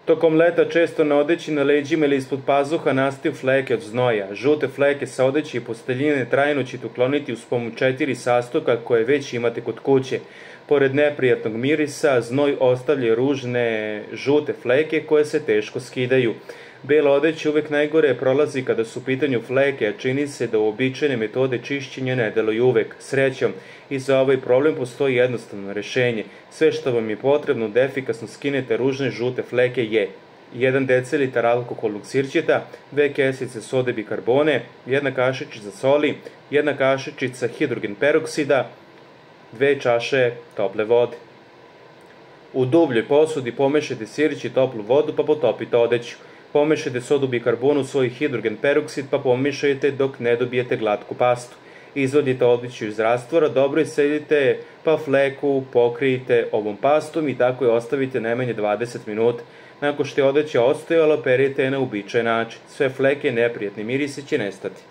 Tokom leta često na odeći, na leđima ili ispod pazuha nastaju fleke od znoja. Žute fleke sa odeći i posteljine trajno ćete ukloniti uz pomoć 4 sastojka koje već imate kod kuće. Pored neprijatnog mirisa, znoj ostavlja ružne žute fleke koje se teško skidaju. Bela odeća uvek najgore prolazi kada su u pitanju fleke, a čini se da uobičajene metode čišćenja ne deluju uvek. Srećom, i za ovaj problem postoji jednostavno rešenje. Sve što vam je potrebno da efikasno skinete ružne žute fleke je 1 decilitar alkoholnog sirćeta, 2 kesice sode bikarbone, 1 kašičica soli, 1 kašičica hidrogen peroksida, 2 čaše tople vode. U dubljoj posudi pomešajte sirć i toplu vodu pa potopite odeću. Pomešajte sodu bikarbonu u svoj hidrogen peroksid pa pomešajte dok ne dobijete glatku pastu. Izvadite odeću iz rastvora, dobro iscedite pa fleku pokrijte ovom pastom i tako je ostavite najmanje 20 minuta. Nakon što je odeća ostajala, perite je na uobičajen način. Sve fleke i neprijatni mirisi će nestati.